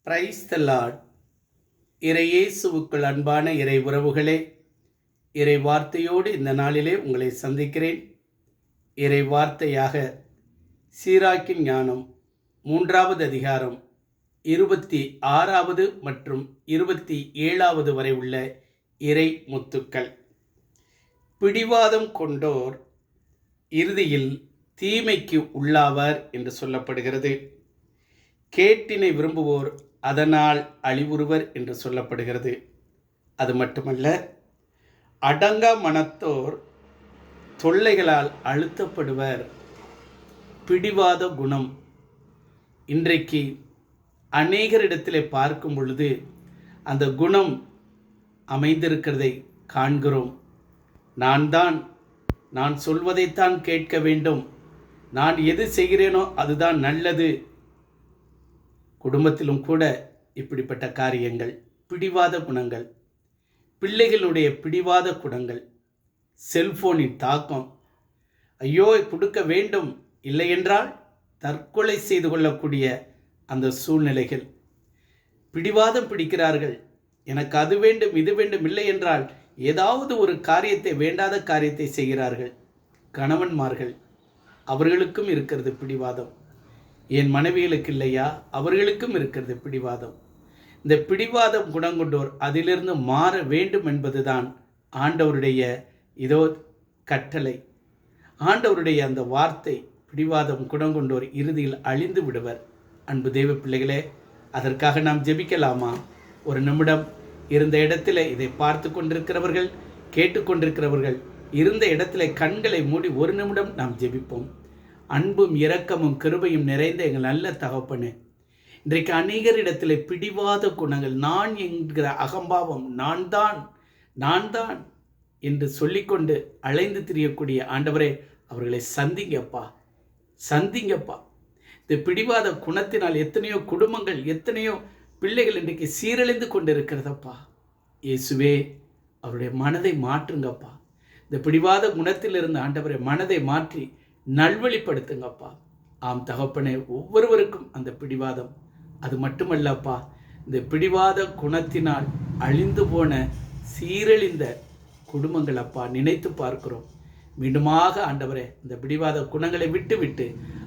Praise the Lord. இறையேசுவுக்குள் அன்பான இறை உறவுகளே, இறை வார்த்தையோடு இந்த நாளிலே உங்களை சந்திக்கிறேன். இறை வார்த்தையாக சீராக்கின் ஞானம் 3வது அதிகாரம் 26வது மற்றும் 27வது வரை உள்ள இறை முத்துக்கள். பிடிவாதம் கொண்டோர் இறுதியில் தீமைக்கு உள்ளாவர் என்று சொல்லப்படுகிறது. கேட்டினை விரும்புவோர் அதனால் அழிவுறுவர் என்று சொல்லப்படுகிறது. அது மட்டுமல்ல, அடங்கா மனத்தோர் தொல்லைகளால் அழுத்தப்படுவர். பிடிவாத குணம் இன்றைக்கு அநேகரிடத்திலே பார்க்கும் பொழுது அந்த குணம் அமைந்திருக்கிறதை காண்கிறோம். நான் சொல்வதைத்தான் கேட்க வேண்டும், நான் எது செய்கிறேனோ அதுதான் நல்லது. குடும்பத்திலும் கூட இப்படிப்பட்ட காரியங்கள், பிடிவாத குணங்கள், பிள்ளைகளுடைய பிடிவாத குணங்கள், செல்போனின் தாக்கம், ஐயோ கொடுக்க வேண்டும், இல்லையென்றால் தற்கொலை செய்து கொள்ளக்கூடிய அந்த சூழ்நிலைகள். பிடிவாதம் பிடிக்கிறார்கள், எனக்கு அது வேண்டும் இது வேண்டும், இல்லை என்றால் ஏதாவது ஒரு காரியத்தை, வேண்டாத காரியத்தை செய்கிறார்கள். கணவன்மார்கள், அவர்களுக்கும் இருக்கிறது பிடிவாதம். என் மனைவிகளுக்கு இல்லையா, அவர்களுக்கும் இருக்கிறது பிடிவாதம். இந்த பிடிவாதம் குணங்கொண்டோர் அதிலிருந்து மாற வேண்டும் என்பதுதான் ஆண்டவருடைய இதோ கட்டளை, ஆண்டவருடைய அந்த வார்த்தை. பிடிவாதம் குணங்கொண்டோர் இறுதியில் அழிந்து விடுவர். அன்பு தெய்வ பிள்ளைகளே, அதற்காக நாம் ஜெபிக்கலாமா? ஒரு நிமிடம் இருந்த இடத்துல இதை பார்த்து கொண்டிருக்கிறவர்கள், கேட்டுக்கொண்டிருக்கிறவர்கள் இருந்த இடத்துல கண்களை மூடி ஒரு நிமிடம் நாம் ஜெபிப்போம். அன்பும் இரக்கமும் கிருபையும் நிறைந்த எங்கள் நல்ல தகப்பனே, இன்றைக்கு அநேகரிடத்தில் பிடிவாத குணங்கள், நான் என்கிற அகம்பாவம், நான் தான் என்று சொல்லிக்கொண்டு அலைந்து திரியக்கூடிய ஆண்டவரே, அவர்களை சந்திங்கப்பா. இந்த பிடிவாத குணத்தினால் எத்தனையோ குடும்பங்கள், எத்தனையோ பிள்ளைகள் இன்றைக்கு சீரழிந்து கொண்டு இருக்கிறதப்பா. இயேசுவே, அவருடைய மனதை மாற்றுங்கப்பா. இந்த பிடிவாத குணத்திலிருந்து ஆண்டவரை மனதை மாற்றி நல்வழிப்படுத்துங்கப்பா. ஆம் தகப்பனே, ஒவ்வொருவருக்கும் அந்த பிடிவாதம். அது மட்டுமல்லப்பா, இந்த பிடிவாத குணத்தினால் அழிந்து போன சீரழிந்த குடும்பங்கள் அப்பா நினைத்து பார்க்கிறோம். மீண்டுமாக ஆண்டவரே, இந்த பிடிவாத குணங்களை விட்டு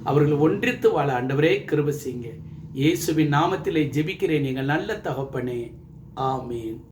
அவர்கள் ஒன்றித்து வாழ ஆண்டவரே கிருபை செய்யுங்க. இயேசுவின் நாமத்திலே ஜெபிக்கிறேன் எங்கள் நல்ல தகப்பனே, ஆமீன்.